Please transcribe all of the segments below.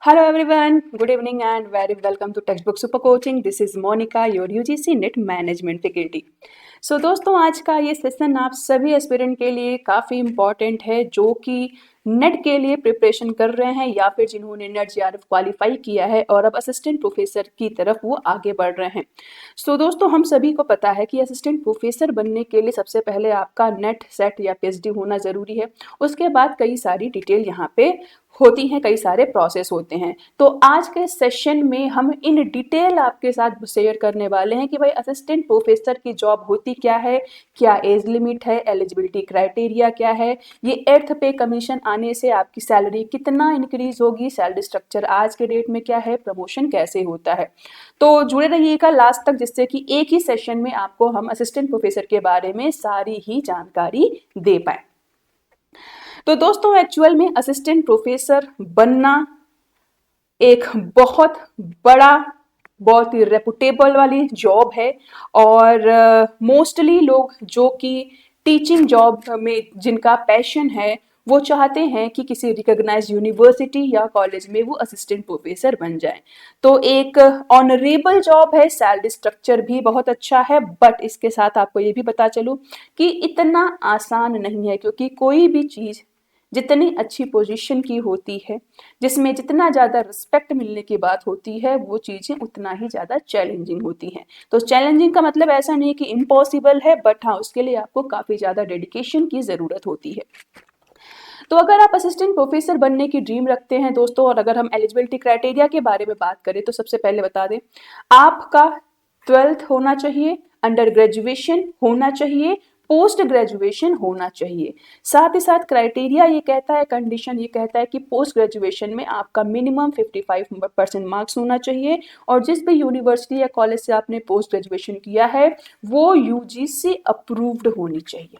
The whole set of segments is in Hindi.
Hello everyone, good evening and very welcome to Textbook Super Coaching. This is Monica, your UGC NET management faculty. So दोस्तों, आज का ये सेशन आप सभी एस्पिरेंट के लिए काफ़ी इम्पॉर्टेंट है जो कि नेट के लिए प्रिपरेशन कर रहे हैं या फिर जिन्होंने नेट जेआरएफ क्वालिफाई किया है और अब असिस्टेंट प्रोफेसर की तरफ वो आगे बढ़ रहे हैं। सो दोस्तों, हम सभी को पता है कि असिस्टेंट प्रोफेसर बनने के लिए सबसे पहले आपका नेट सेट या पीएचडी होना ज़रूरी है। उसके बाद कई सारी डिटेल यहाँ पे होती हैं, कई सारे प्रोसेस होते हैं। तो आज के सेशन में हम इन डिटेल आपके साथ शेयर करने वाले हैं कि भाई असिस्टेंट प्रोफेसर की जॉब होती क्या है, क्या एज लिमिट है, एलिजिबिलिटी क्राइटेरिया क्या है, ये 8th पे कमीशन आने से आपकी सैलरी कितना इंक्रीज होगी, सैलरी स्ट्रक्चर आज के डेट में क्या है, प्रमोशन कैसे होता है। तो जुड़े रहिएगा लास्ट तक, जिससे कि एक ही सेशन में आपको हम असिस्टेंट प्रोफेसर के बारे में सारी ही जानकारी दे पाए। तो दोस्तों, एक्चुअल में असिस्टेंट प्रोफेसर बनना एक बहुत बड़ा, बहुत ही रेपुटेबल वाली जॉब है और मोस्टली लोग जो कि टीचिंग जॉब में जिनका पैशन है वो चाहते हैं कि किसी रिकॉग्नाइज्ड यूनिवर्सिटी या कॉलेज में वो असिस्टेंट प्रोफेसर बन जाएं। तो एक ऑनरेबल जॉब है, सैलरी स्ट्रक्चर भी बहुत अच्छा है, बट इसके साथ आपको ये भी पता चलूं कि इतना आसान नहीं है, क्योंकि कोई भी चीज़ जितनी अच्छी पोजीशन की होती है, जिसमें जितना ज़्यादा रिस्पेक्ट मिलने की बात होती है, वो चीज़ें उतना ही ज़्यादा चैलेंजिंग होती हैं। तो चैलेंजिंग का मतलब ऐसा नहीं कि इम्पॉसिबल है, बट हाँ, उसके लिए आपको काफ़ी ज़्यादा डेडिकेशन की ज़रूरत होती है। तो अगर आप असिस्टेंट प्रोफेसर बनने की ड्रीम रखते हैं दोस्तों, और अगर हम एलिजिबिलिटी क्राइटेरिया के बारे में बात करें तो सबसे पहले बता दें, आपका 12th होना चाहिए, अंडर ग्रेजुएशन होना चाहिए, पोस्ट ग्रेजुएशन होना चाहिए। साथ ही साथ क्राइटेरिया ये कहता है, कंडीशन ये कहता है कि पोस्ट ग्रेजुएशन में आपका मिनिमम 55% मार्क्स होना चाहिए और जिस भी यूनिवर्सिटी या कॉलेज से आपने पोस्ट ग्रेजुएशन किया है वो यूजीसी अप्रूव्ड होनी चाहिए।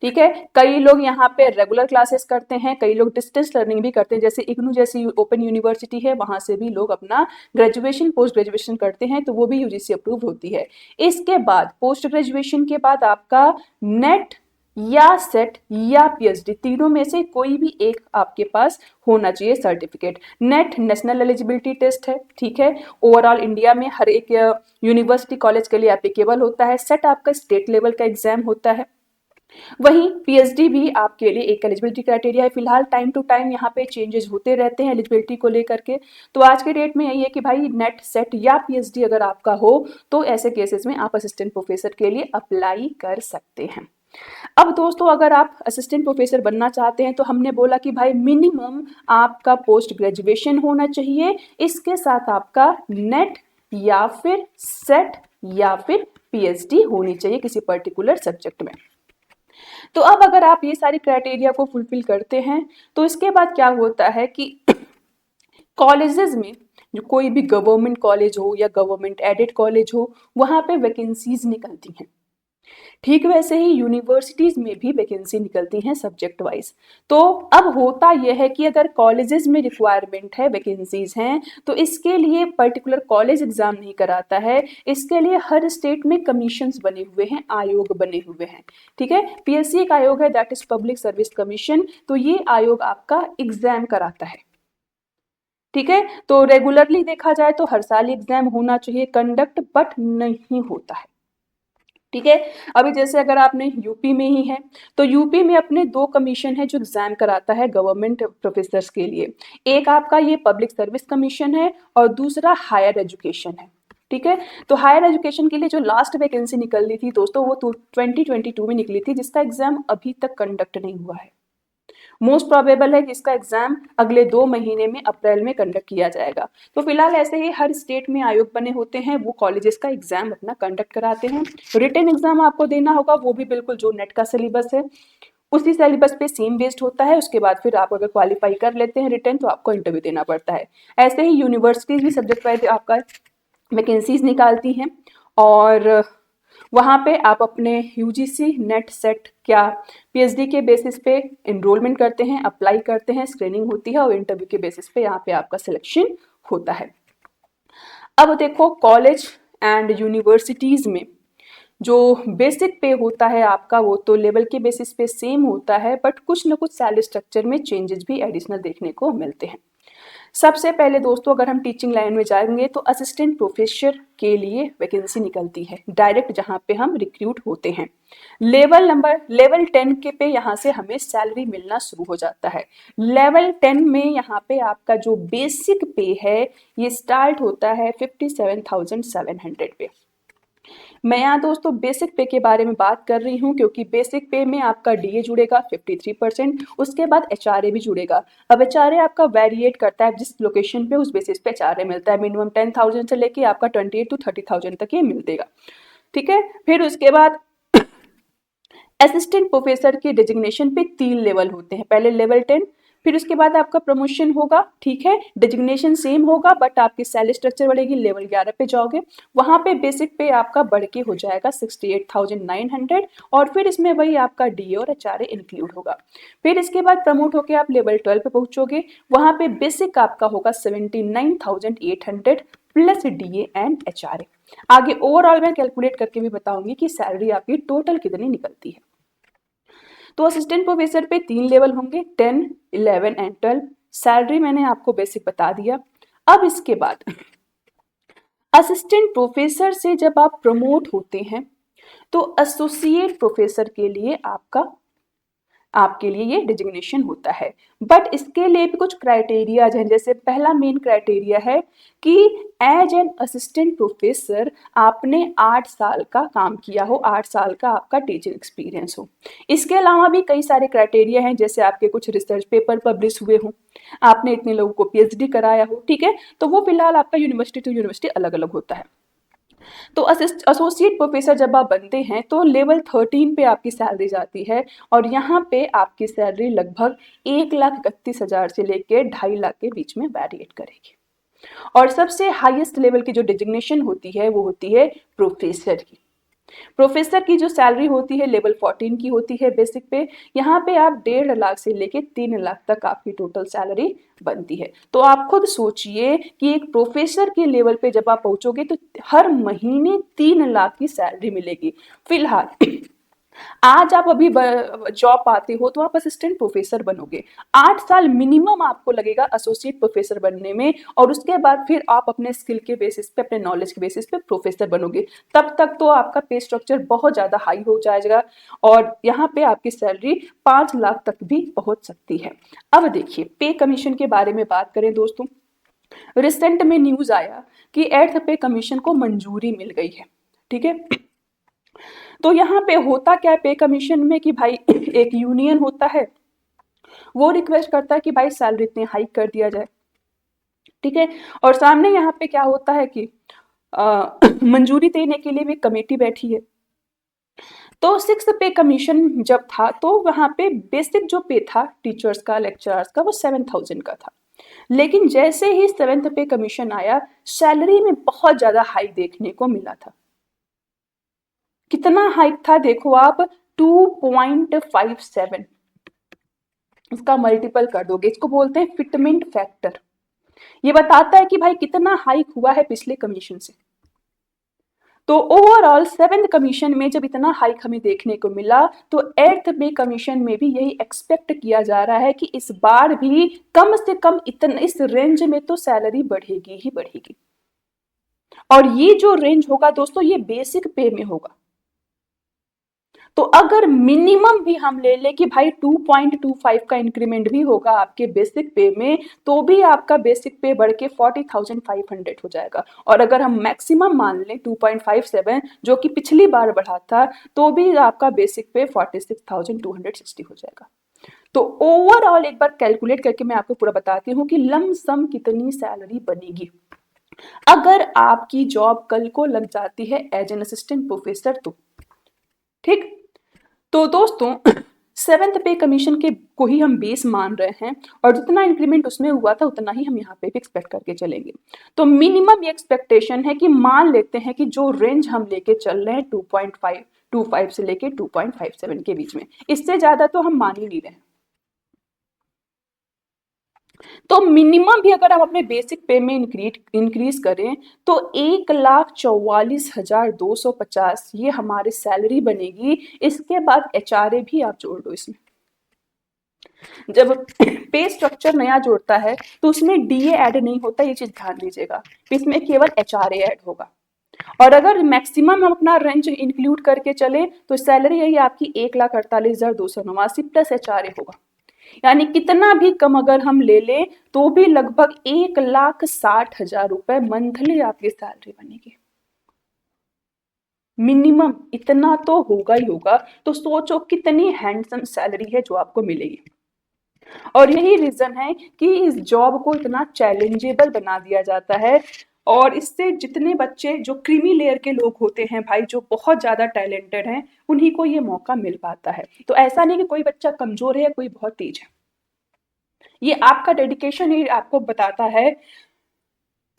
ठीक है, कई लोग यहाँ पे रेगुलर क्लासेस करते हैं, कई लोग डिस्टेंस लर्निंग भी करते हैं, जैसे इग्नू जैसी ओपन यूनिवर्सिटी है, वहां से भी लोग अपना ग्रेजुएशन पोस्ट ग्रेजुएशन करते हैं, तो वो भी यूजीसी अप्रूव होती है। इसके बाद पोस्ट ग्रेजुएशन के बाद आपका नेट या सेट या पीएचडी, तीनों में से कोई भी एक आपके पास होना चाहिए certificate. NET national eligibility test है, ठीक है, ओवरऑल इंडिया में हर एक यूनिवर्सिटी कॉलेज के लिए एप्लीकेबल होता है। सेट आपका स्टेट लेवल का एग्जाम होता है। वहीं पीएचडी भी आपके लिए एक एलिजिबिलिटी क्राइटेरिया है। फिलहाल टाइम टू टाइम यहाँ पे चेंजेस होते रहते हैं एलिजिबिलिटी को लेकर के। तो आज के डेट में यही है कि भाई नेट सेट या पीएचडी अगर आपका हो तो ऐसे केसेस में आप असिस्टेंट प्रोफेसर के लिए अप्लाई कर सकते हैं। अब दोस्तों, अगर आप असिस्टेंट प्रोफेसर बनना चाहते हैं तो हमने बोला कि भाई मिनिमम आपका पोस्ट ग्रेजुएशन होना चाहिए, इसके साथ आपका नेट या फिर सेट या फिर पीएचडी होनी चाहिए किसी पर्टिकुलर सब्जेक्ट में। तो अब अगर आप ये सारी क्राइटेरिया को फुलफिल करते हैं तो इसके बाद क्या होता है कि कॉलेजेस में, जो कोई भी गवर्नमेंट कॉलेज हो या गवर्नमेंट एडेड कॉलेज हो, वहां पे वैकेंसीज निकलती हैं। ठीक वैसे ही यूनिवर्सिटीज में भी वैकेंसी निकलती हैं सब्जेक्ट वाइज। तो अब होता यह है कि अगर कॉलेजेस में रिक्वायरमेंट है, वैकेंसीज हैं, तो इसके लिए पर्टिकुलर कॉलेज एग्जाम नहीं कराता है, इसके लिए हर स्टेट में कमीशंस बने हुए हैं, आयोग बने हुए हैं। ठीक है, पीएससी एक आयोग है, that is public service commission. तो ये आयोग आपका एग्जाम कराता है। ठीक है, तो रेगुलरली देखा जाए तो हर साल एग्जाम होना चाहिए कंडक्ट, बट नहीं होता है। ठीक है, अभी जैसे अगर आपने यूपी में ही है तो यूपी में अपने 2 कमीशन है जो एग्जाम कराता है गवर्नमेंट प्रोफेसर्स के लिए। एक आपका ये पब्लिक सर्विस कमीशन है और दूसरा हायर एजुकेशन है। ठीक है, तो हायर एजुकेशन के लिए जो लास्ट वैकेंसी निकल रही थी दोस्तों, वो 2022 में निकली थी, जिसका एग्जाम अभी तक कंडक्ट नहीं हुआ है। मोस्ट प्रोबेबल है कि इसका एग्जाम अगले 2 महीने में अप्रैल में कंडक्ट किया जाएगा। तो फिलहाल ऐसे ही हर स्टेट में आयोग बने होते हैं, वो कॉलेजेस का एग्जाम अपना कंडक्ट कराते हैं। रिटन एग्जाम आपको देना होगा, वो भी बिल्कुल जो नेट का सिलेबस है उसी सिलेबस पे सेम बेस्ड होता है। उसके बाद फिर आप अगर क्वालिफाई कर लेते हैं रिटन तो आपको इंटरव्यू देना पड़ता है। ऐसे ही यूनिवर्सिटीज भी सब्जेक्ट वाइज आपका वैकेंसीज निकालती हैं और वहाँ पे आप अपने यूजीसी नेट सेट क्या पीएचडी के बेसिस पे एनरोलमेंट करते हैं, अप्लाई करते हैं, स्क्रीनिंग होती है और इंटरव्यू के बेसिस पे यहाँ पे आपका सिलेक्शन होता है। अब देखो, कॉलेज एंड यूनिवर्सिटीज में जो बेसिक पे होता है आपका वो तो लेवल के बेसिस पे सेम होता है, बट कुछ ना कुछ सैलरी स्ट्रक्चर में चेंजेस भी एडिशनल देखने को मिलते हैं। सबसे पहले दोस्तों अगर हम टीचिंग लाइन में जाएंगे तो असिस्टेंट प्रोफेसर के लिए वैकेंसी निकलती है डायरेक्ट, जहां पे हम रिक्रूट होते हैं। लेवल 10 के पे यहाँ से हमें सैलरी मिलना शुरू हो जाता है। लेवल 10 में यहाँ पे आपका जो बेसिक पे है ये स्टार्ट होता है 57,700 पे। मैं यहाँ दोस्तों बेसिक पे के बारे में बात कर रही हूँ क्योंकि बेसिक पे में आपका डीए जुड़ेगा 53%, उसके बाद एचआरए भी जुड़ेगा। अब एचआरए आपका वेरिएट करता है जिस लोकेशन पे, उस बेसिस पे एचआरए मिलता है। मिनिमम 10,000 से लेके आपका 28 to 30,000 तक ये मिलेगा। ठीक है, फिर उसके बाद असिस्टेंट प्रोफेसर के डेजिग्नेशन पे 3 लेवल होते हैं। पहले लेवल 10, फिर उसके बाद आपका प्रमोशन होगा। ठीक है, डेजिग्नेशन सेम होगा बट आपकी सैलरी स्ट्रक्चर बढ़ेगी। लेवल 11 पे जाओगे, वहां पे बेसिक पे आपका बढ़ के हो जाएगा 68,900 और फिर इसमें वही आपका डी और एचआरए इंक्लूड होगा। फिर इसके बाद प्रमोट होकर आप लेवल 12 पे पहुंचोगे, वहां पे बेसिक आपका होगा 79,800 प्लस डीए एंड एचआरए। आगे ओवरऑल मैं कैलकुलेट करके भी बताऊंगी कि सैलरी आपकी टोटल कितनी निकलती है। तो असिस्टेंट प्रोफेसर पे 3 लेवल होंगे, 10, 11 एंड 12। सैलरी मैंने आपको बेसिक बता दिया। अब इसके बाद असिस्टेंट प्रोफेसर से जब आप प्रमोट होते हैं तो एसोसिएट प्रोफेसर के लिए आपके लिए ये डिजिग्नेशन होता है। बट इसके लिए भी कुछ क्राइटेरियाज हैं। जैसे पहला मेन क्राइटेरिया है कि एज एन असिस्टेंट प्रोफेसर आपने 8 साल का काम किया हो, 8 साल का आपका टीचिंग एक्सपीरियंस हो। इसके अलावा भी कई सारे क्राइटेरिया हैं, जैसे आपके कुछ रिसर्च पेपर पब्लिश हुए हो, आपने इतने लोगों को पीएचडी कराया हो। ठीक है, तो वो फिलहाल आपका यूनिवर्सिटी टू यूनिवर्सिटी अलग अलग होता है। तो एसोसिएट प्रोफेसर जब आप बनते हैं तो लेवल 13 पे आपकी सैलरी जाती है और यहाँ पे आपकी सैलरी लगभग 1,31,000 से लेके 2.5 लाख के बीच में वेरिएट करेगी। और सबसे हाईएस्ट लेवल की जो डिजिग्नेशन होती है वो होती है प्रोफेसर की। प्रोफेसर की जो सैलरी होती है लेवल 14 की होती है बेसिक पे। यहाँ पे आप 1.5 लाख से लेके 3 लाख तक आपकी टोटल सैलरी बनती है। तो आप खुद सोचिए कि एक प्रोफेसर के लेवल पे जब आप पहुंचोगे तो हर महीने 3 लाख की सैलरी मिलेगी। फिलहाल आज आप अभी जॉब पाते हो तो आप असिस्टेंट प्रोफेसर बनोगे, 8 साल मिनिमम आपको लगेगा एसोसिएट प्रोफेसर बनने में और उसके बाद फिर आप अपने स्किल के बेसिस पे, अपने नॉलेज के बेसिस पे प्रोफेसर बनोगे। तब तक तो आपका पे स्ट्रक्चर बहुत ज्यादा हाई हो जाएगा और यहाँ पे आपकी सैलरी 5 लाख तक भी पहुंच सकती है। अब देखिए पे कमीशन के बारे में बात करें दोस्तों, रिसेंट में न्यूज आया कि 8th पे कमीशन को मंजूरी मिल गई है। ठीक है, तो यहाँ पे होता क्या है पे कमीशन में कि भाई एक यूनियन होता है, वो रिक्वेस्ट करता है कि भाई सैलरी इतनी हाइक कर दिया जाए। ठीक है, और सामने यहाँ पे क्या होता है कि मंजूरी देने के लिए भी कमेटी बैठी है। तो 6th पे कमीशन जब था तो वहां पे बेसिक जो पे था टीचर्स का, लेक्चरर्स का, वो 7,000 का था। लेकिन जैसे ही 7th पे कमीशन आया सैलरी में बहुत ज्यादा हाई देखने को मिला था। कितना हाइक था देखो आप, 2.57। इसका मल्टीपल कर दोगे, इसको बोलते हैं फिटमेंट फैक्टर। ये बताता है कि भाई कितना हाइक हुआ है पिछले कमीशन से। तो ओवरऑल 7th कमीशन में जब इतना हाइक हमें देखने को मिला तो 8th पे कमीशन में भी यही एक्सपेक्ट किया जा रहा है कि इस बार भी कम से कम इतना इस रेंज में तो सैलरी बढ़ेगी ही बढ़ेगी। और ये जो रेंज होगा दोस्तों ये बेसिक पे में होगा। तो अगर मिनिमम भी हम ले लें कि भाई 2.25 का इंक्रीमेंट भी होगा आपके बेसिक पे में तो भी आपका बेसिक पे बढ़ के 40,500 हो जाएगा। और अगर हम मैक्सिमम मान लें 2.57 जो कि पिछली बार बढ़ा था तो भी आपका बेसिक पे 46,260 हो जाएगा। तो ओवरऑल एक बार कैलकुलेट करके मैं आपको पूरा बताती हूँ कि लमसम कितनी सैलरी बनेगी अगर आपकी जॉब कल को लग जाती है एज एन असिस्टेंट प्रोफेसर तो। ठीक, तो दोस्तों 7th पे कमीशन के को ही हम बेस मान रहे हैं और जितना इंक्रीमेंट उसमें हुआ था उतना ही हम यहाँ पे भी एक्सपेक्ट करके चलेंगे। तो मिनिमम ये एक्सपेक्टेशन है कि मान लेते हैं कि जो रेंज हम लेके चल रहे हैं 2.525 से लेके 2.57 के बीच में, इससे ज्यादा तो हम मान ही नहीं रहे हैं। तो मिनिमम भी अगर हम अपने बेसिक पे में इंक्रीज करें तो 1,44,250 ये हमारी सैलरी बनेगी। इसके बाद एचआरए भी आप जोड़ लो इसमें। जब पे स्ट्रक्चर नया जोड़ता है तो उसमें डीए ऐड नहीं होता, ये चीज ध्यान दीजिएगा। इसमें केवल एचआरए ऐड होगा। और अगर मैक्सिमम हम अपना रेंज इंक्लूड करके चले तो सैलरी यही आपकी 1,48,289 प्लस एचआरए होगा। यानी कितना भी कम अगर हम ले लें तो भी लगभग 1,60,000 रुपए मंथली आपकी सैलरी बनेगी। मिनिमम इतना तो होगा ही होगा। तो सोचो कितनी हैंडसम सैलरी है जो आपको मिलेगी। और यही रीजन है कि इस जॉब को इतना चैलेंजेबल बना दिया जाता है। और इससे जितने बच्चे जो क्रीमी लेयर के लोग होते हैं भाई, जो बहुत ज्यादा टैलेंटेड हैं, उन्हीं को ये मौका मिल पाता है। तो ऐसा नहीं कि कोई बच्चा कमजोर है, कोई बहुत तेज है। ये आपका डेडिकेशन ही आपको बताता है,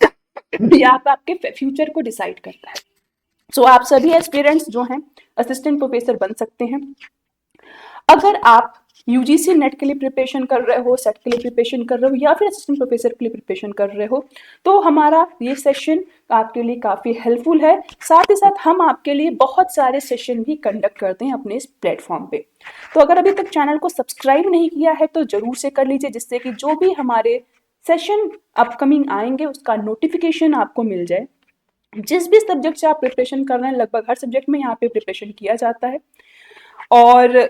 ये आपके फ्यूचर को डिसाइड करता है। सो आप सभी एस्पिरेंट्स जो हैं असिस्टेंट प्रोफेसर बन सकते हैं। अगर आप यूजीसी नेट के लिए प्रिपरेशन कर रहे हो, सेट के लिए प्रिपरेशन कर रहे हो, या फिर असिस्टेंट प्रोफेसर के लिए प्रिपरेशन कर रहे हो, तो हमारा ये सेशन आपके लिए काफ़ी हेल्पफुल है। साथ ही साथ हम आपके लिए बहुत सारे सेशन भी कंडक्ट करते हैं अपने इस प्लेटफॉर्म पे। तो अगर अभी तक चैनल को सब्सक्राइब नहीं किया है तो जरूर से कर लीजिए, जिससे कि जो भी हमारे सेशन अपकमिंग आएंगे उसका नोटिफिकेशन आपको मिल जाए। जिस भी सब्जेक्ट से आप प्रिपरेशन कर रहे हैं, लगभग हर सब्जेक्ट में यहाँ पे प्रिपरेशन किया जाता है। और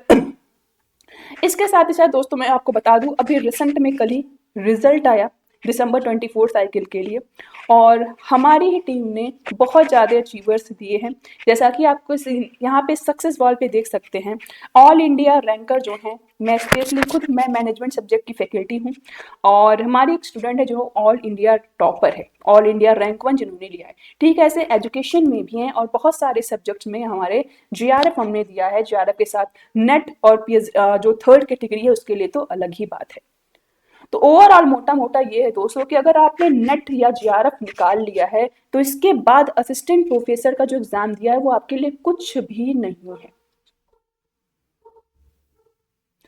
इसके साथ ही साथ दोस्तों मैं आपको बता दूं, अभी रिसेंट में कल ही रिजल्ट आया दिसंबर 24 साइकिल के लिए, और हमारी ही टीम ने बहुत ज़्यादा अचीवर्स दिए हैं। जैसा कि आपको यहाँ पे सक्सेस वॉल पे देख सकते हैं, ऑल इंडिया रैंकर जो हैं, मैं स्पेशली खुद मैं मैनेजमेंट सब्जेक्ट की फैकल्टी हूँ, और हमारी एक स्टूडेंट है जो ऑल इंडिया टॉपर है, ऑल इंडिया रैंक 1 जिन्होंने लिया है। ठीक है, ऐसे एजुकेशन में भी हैं और बहुत सारे सब्जेक्ट्स में हमारे जीआरएफ हमने दिया है। जीआरएफ के साथ नेट और पीएच जो थर्ड कैटेगरी है उसके लिए तो अलग ही बात है। तो ओवरऑल मोटा मोटा ये है दोस्तों कि अगर आपने नेट या जीआरएफ निकाल लिया है तो इसके बाद असिस्टेंट प्रोफेसर का जो एग्जाम दिया है वो आपके लिए कुछ भी नहीं है।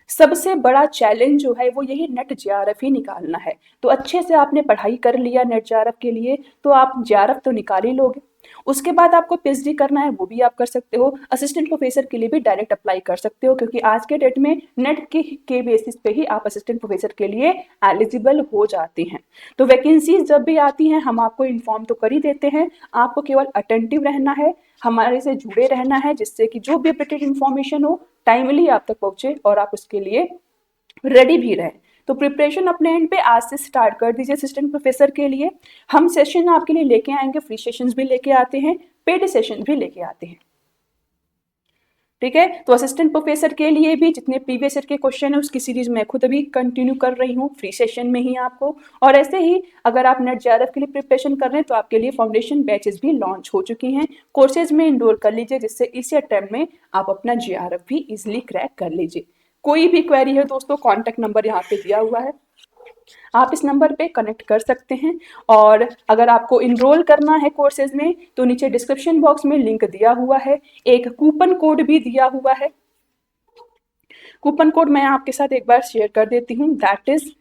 सबसे बड़ा चैलेंज जो है वो यही नेट जेआरएफ ही निकालना है। तो अच्छे से आपने पढ़ाई कर लिया नेट जेआरएफ के लिए तो आप जेआरएफ तो निकाल ही लोगे। उसके बाद आपको पीएचडी करना है वो भी आप कर सकते हो। असिस्टेंट प्रोफेसर के लिए भी डायरेक्ट अप्लाई कर सकते हो, क्योंकि आज के डेट में नेट के बेसिस पे ही आप असिस्टेंट प्रोफेसर के लिए एलिजिबल हो जाते हैं। तो वैकेंसीज जब भी आती हैं हम आपको इन्फॉर्म तो कर ही देते हैं। आपको केवल अटेंटिव रहना है, हमारे से जुड़े रहना है, जिससे कि जो भी अपडेटेड इन्फॉर्मेशन हो टाइमली आप तक पहुंचे और आप उसके लिए रेडी भी रहें। तो प्रिपरेशन अपने एंड पे आज से स्टार्ट कर दीजिए असिस्टेंट प्रोफेसर के लिए। हम सेशन आपके लिए लेके आएंगे, फ्री सेशंस भी लेके आते हैं, पेड सेशन भी लेके आते हैं। ठीक है, तो असिस्टेंट प्रोफेसर के लिए भी जितने प्रीवियस ईयर के क्वेश्चन है उसकी सीरीज मैं खुद अभी कंटिन्यू कर रही हूँ फ्री सेशन में ही आपको। और ऐसे ही अगर आप नेट जेआरएफ के लिए प्रिपरेशन कर रहे हैं तो आपके लिए फाउंडेशन बैचेस भी लॉन्च हो चुकी हैं। कोर्सेज में इनरोल कर लीजिए, जिससे इसी अटेम्प्ट में आप अपना जेआरएफ भी इजिली क्रैक कर लीजिए। कोई भी क्वेरी है दोस्तों, कॉन्टैक्ट नंबर यहाँ पे दिया हुआ है, आप इस नंबर पे कनेक्ट कर सकते हैं। और अगर आपको इनरोल करना है कोर्सेज में तो नीचे डिस्क्रिप्शन बॉक्स में लिंक दिया हुआ है, एक कूपन कोड भी दिया हुआ है। कूपन कोड मैं आपके साथ एक बार शेयर कर देती हूँ, दैट इज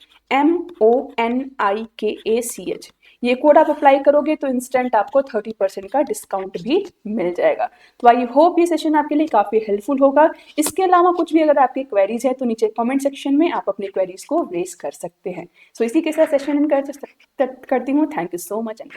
MONIKACH। ये कोड आप अप्लाई करोगे तो इंस्टेंट आपको 30% का डिस्काउंट भी मिल जाएगा। तो आई होप ये सेशन आपके लिए काफ़ी हेल्पफुल होगा। इसके अलावा कुछ भी अगर आपकी क्वेरीज है तो नीचे कमेंट सेक्शन में आप अपनी क्वेरीज को रेज कर सकते हैं। सो इसी के साथ सेशन करती हूँ। Thank you so much and